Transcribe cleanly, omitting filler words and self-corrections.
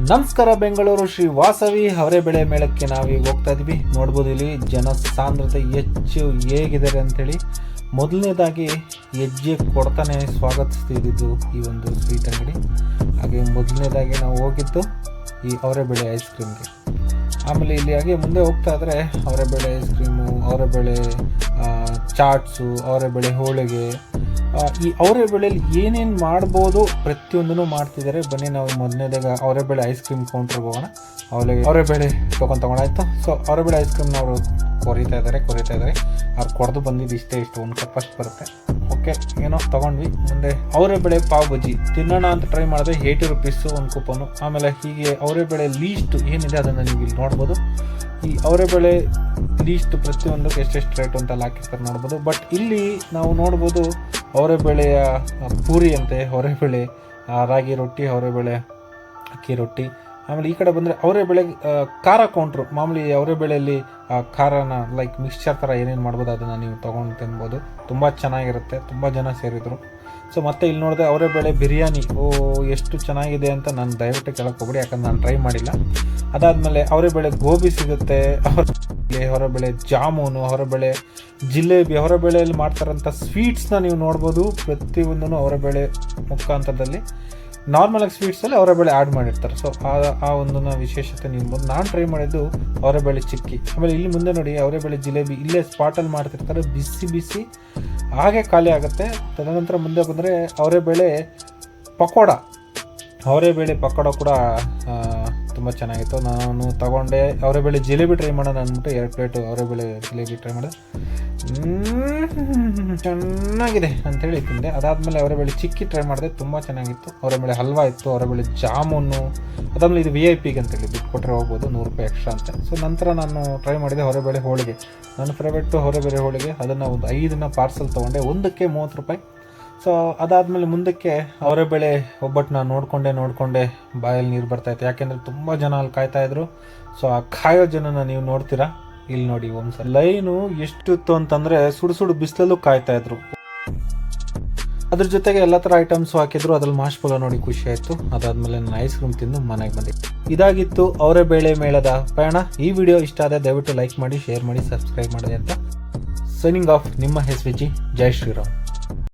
ನಮಸ್ಕಾರ. ಬೆಂಗಳೂರು ಶ್ರೀ ವಾಸವಿ ಅವರೆಬೆಳೆ ಮೇಳಕ್ಕೆ ನಾವೀಗ ಹೋಗ್ತಾ ಇದ್ವಿ. ನೋಡ್ಬೋದು ಇಲ್ಲಿ ಜನಸಾಂದ್ರತೆ ಹೆಚ್ಚು ಹೇಗಿದ್ದಾರೆ ಅಂಥೇಳಿ. ಮೊದಲನೇದಾಗಿ ಹೆಜ್ಜೆ ಕೊಡ್ತಾನೆ ಸ್ವಾಗತಿಸ್ತಿದ್ದು ಈ ಒಂದು ಸ್ವೀಟ್ ಅಂಗಡಿ. ಹಾಗೆ ಮೊದಲನೇದಾಗಿ ನಾವು ಹೋಗಿದ್ದು ಈ ಅವರೆಬೆಳೆ ಐಸ್ ಕ್ರೀಮ್ಗೆ. ಆಮೇಲೆ ಇಲ್ಲಿ ಹಾಗೆ ಮುಂದೆ ಹೋಗ್ತಾ ಇದ್ದರೆ ಅವರೆಬೆಳೆ ಐಸ್ ಕ್ರೀಮು, ಅವರೆಬೆಳೆ ಚಾಟ್ಸು, ಅವರೆಬೆಳೆ ಹೋಳಿಗೆ, ಈ ಅವರೆಬೆಳೆಯಲ್ಲಿ ಏನೇನು ಮಾಡ್ಬೋದು ಪ್ರತಿಯೊಂದೂ ಮಾಡ್ತಿದ್ದಾರೆ. ಬನ್ನಿ ನಾವು ಮೊದಲನೇದಾಗ ಅವರೆಬೆಳೆ ಐಸ್ ಕ್ರೀಮ್ ಕೌಂಟ್ರಿಗೆ ಹೋಗೋಣ. ಅವರೆಬೆಳೆ ತೊಗೊಂಡಾಯ್ತು. ಸೊ ಅವರೆಬೆಳೆ ಐಸ್ ಕ್ರೀಮ್ನ ಅವರು ಕೊರಿತಾ ಇದ್ದಾರೆ. ಅವ್ರು ಕೊಡ್ದು ಬಂದಿದ್ದು ಇಷ್ಟು ಒಂದು ಕಪ್ಪಷ್ಟು ಬರುತ್ತೆ. ಓಕೆ, ಏನೋ ತೊಗೊಂಡ್ವಿ. ಮುಂದೆ ಅವರೆಬೆಳೆ ಪಾವ್ ಬಜ್ಜಿ ತಿನ್ನೋಣ ಅಂತ ಟ್ರೈ ಮಾಡಿದ್ರೆ 80 ರೂಪೀಸು ಒಂದು ಕೂಪನು. ಆಮೇಲೆ ಹೀಗೆ ಅವರೆಬೆಳೆ ಲೀಸ್ಟ್ ಏನಿದೆ ಅದನ್ನು ನೀವು ಇಲ್ಲಿ ನೋಡ್ಬೋದು. ಈ ಅವರೆಬೆಳೆ ಲೀಸ್ಟ್ ಪ್ರತಿಯೊಂದಕ್ಕೆ ಎಷ್ಟೆಷ್ಟು ರೇಟು ಅಂತೆಲ್ಲ ಹಾಕಿರ್ತಾರೆ ನೋಡ್ಬೋದು. ಬಟ್ ಇಲ್ಲಿ ನಾವು ನೋಡ್ಬೋದು ಅವರೆಬೆಳೆಯ ಪೂರಿ ಅಂತೆ, ಅವರೆಬೆಳೆ ರಾಗಿ ರೊಟ್ಟಿ, ಅವರೆಬೆಳೆ ಅಕ್ಕಿ ರೊಟ್ಟಿ. ಆಮೇಲೆ ಈ ಕಡೆ ಬಂದರೆ ಅವರೆಬೆಳೆ ಖಾರ ಕೌಂಟ್ರು. ಮಾಮೂಲಿ ಅವರೆಬೆಳೆಯಲ್ಲಿ ಖಾರನ ಲೈಕ್ ಮಿಕ್ಸ್ಚರ್ ಥರ ಏನೇನು ಮಾಡ್ಬೋದು ಅದನ್ನು ನೀವು ತೊಗೊಂಡು ತಿನ್ಬೋದು. ತುಂಬ ಚೆನ್ನಾಗಿರುತ್ತೆ. ತುಂಬ ಜನ ಸೇರಿದರು. ಸೊ ಮತ್ತೆ ಇಲ್ಲಿ ನೋಡಿದೆ ಅವರೆಬೆಳೆ ಬಿರಿಯಾನಿ. ಎಷ್ಟು ಚೆನ್ನಾಗಿದೆ ಅಂತ ನಾನು ದಯವಿಟ್ಟು ಕೇಳಕ್ಕೆ ಹೋಗ್ಬಿಡಿ, ಯಾಕಂದ್ರೆ ನಾನು ಟ್ರೈ ಮಾಡಿಲ್ಲ. ಅದಾದಮೇಲೆ ಅವರೆಬೆಳೆ ಗೋಬಿ ಸಿಗುತ್ತೆ, ಅವರೆಬೆಳೆ ಜಾಮೂನು, ಅವರೆಬೆಳೆ ಜಿಲೇಬಿ, ಅವರೆಬೆಳೆಯಲ್ಲಿ ಮಾಡ್ತಾರಂಥ ಸ್ವೀಟ್ಸ್ನ ನೀವು ನೋಡ್ಬೋದು. ಪ್ರತಿಯೊಂದೂ ಅವರೆಬೆಳೆ ಮುಖಾಂತರದಲ್ಲಿ ನಾರ್ಮಲಾಗಿ ಸ್ವೀಟ್ಸಲ್ಲಿ ಅವರೆಬೆಳೆ ಆ್ಯಡ್ ಮಾಡಿರ್ತಾರೆ. ಸೊ ಆ ಒಂದನ್ನು ವಿಶೇಷತೆ ನೀವು ನಾನು ಟ್ರೈ ಮಾಡಿದ್ದು ಅವರೆಬೆಳೆ ಚಿಕ್ಕಿ. ಆಮೇಲೆ ಇಲ್ಲಿ ಮುಂದೆ ನೋಡಿ ಅವರೆಬೆಳೆ ಜಿಲೇಬಿ ಇಲ್ಲೇ ಸ್ಪಾಟಲ್ಲಿ ಮಾಡ್ತಿರ್ತಾರೆ, ಬಿಸಿ ಹಾಗೆ ಖಾಲಿ ಆಗುತ್ತೆ. ತದನಂತರ ಮುಂದೆ ಬಂದರೆ ಅವರೆಬೆಳೆ ಪಕೋಡ. ಅವರೆಬೆಳೆ ಪಕೋಡ ಕೂಡ ತುಂಬ ಚೆನ್ನಾಗಿತ್ತು. ನಾನು ತಗೊಂಡೆ. ಅವರೆಬೆಳೆ ಜಿಲೇಬಿ ಟ್ರೈ ಮಾಡೋಣ ಅಂದ್ಬಿಟ್ಟು 2 ಪ್ಲೇಟು ಅವರೆಬೆಳೆ ಜಿಲೇಬಿ ಟ್ರೈ ಮಾಡಿದೆ. ಚೆನ್ನಾಗಿದೆ ಅಂಥೇಳಿ ತಿಂದೆ. ಅದಾದಮೇಲೆ ಅವರೆಬೆಳೆ ಚಿಕ್ಕಿ ಟ್ರೈ ಮಾಡಿದೆ, ತುಂಬ ಚೆನ್ನಾಗಿತ್ತು. ಅವರೆಬೆಳೆ ಹಲ್ವಾ ಇತ್ತು, ಅವರೆಬೆಳೆ ಜಾಮೂನು. ಅದಾದಮೇಲೆ ಇದು VIP ಅಂತೇಳಿ ಬಿಟ್ಟು ಕೊಟ್ಟರೆ ಹೋಗ್ಬೋದು, 100 ರೂಪಾಯಿ ಎಕ್ಸ್ಟ್ರಾ ಅಂತ. ಸೊ ನಂತರ ನಾನು ಟ್ರೈ ಮಾಡಿದೆ ಅವರೆಬೆಳೆ ಹೋಳಿಗೆ. ನನ್ನ ಫೇವ್ರೇಟು ಅವರೆಬೆಳೆ ಹೋಳಿಗೆ. ಅದನ್ನು ಒಂದು 5 ಪಾರ್ಸಲ್ ತೊಗೊಂಡೆ, ಒಂದಕ್ಕೆ 30 ರೂಪಾಯಿ. ಸೊ ಅದಾದಮೇಲೆ ಮುಂದಕ್ಕೆ ಅವರೆಬೆಳೆ ಒಬ್ಬಟ್ಟನ್ನ ನೋಡಿಕೊಂಡೆ ಬಾಯಲ್ಲಿ ನೀರು ಬರ್ತಾಯಿತ್ತು. ಯಾಕೆಂದರೆ ತುಂಬ ಜನ ಅಲ್ಲಿ ಕಾಯ್ತಾಯಿದ್ರು. ಸೊ ಆ ಕಾಯೋ ಜನನ ನೀವು ನೋಡ್ತೀರಾ. ಇಲ್ಲಿ ನೋಡಿ ಒಂದ್ಸಲ ಲೈನು ಎಷ್ಟಿತ್ತು ಅಂತಂದರೆ ಸುಡು ಬಿಸಿಲಲ್ಲೂ ಕಾಯ್ತಾಯಿದ್ರು. ಅದ್ರ ಜೊತೆಗೆ ಎಲ್ಲ ಥರ ಐಟಮ್ಸು ಹಾಕಿದ್ರು. ಅದ್ರಲ್ಲಿ ಮಾಷ್ಪುಲ ನೋಡಿ ಖುಷಿ ಆಯಿತು. ಅದಾದಮೇಲೆ ನಾನು ಐಸ್ ಕ್ರೀಮ್ ತಿಂದು ಮನೆಗೆ ಬಂದೆ. ಇದಾಗಿತ್ತು ಅವರೆಬೆಳೆ ಮೇಳದ ಪಯಣ. ಈ ವಿಡಿಯೋ ಇಷ್ಟ ಆದರೆ ದಯವಿಟ್ಟು ಲೈಕ್ ಮಾಡಿ, ಶೇರ್ ಮಾಡಿ, ಸಬ್ಸ್ಕ್ರೈಬ್ ಮಾಡಿ ಅಂತ. ಸೈನಿಂಗ್ ಆಫ್, ನಿಮ್ಮ SVG. ಜೈ ಶ್ರೀರಾಮ್.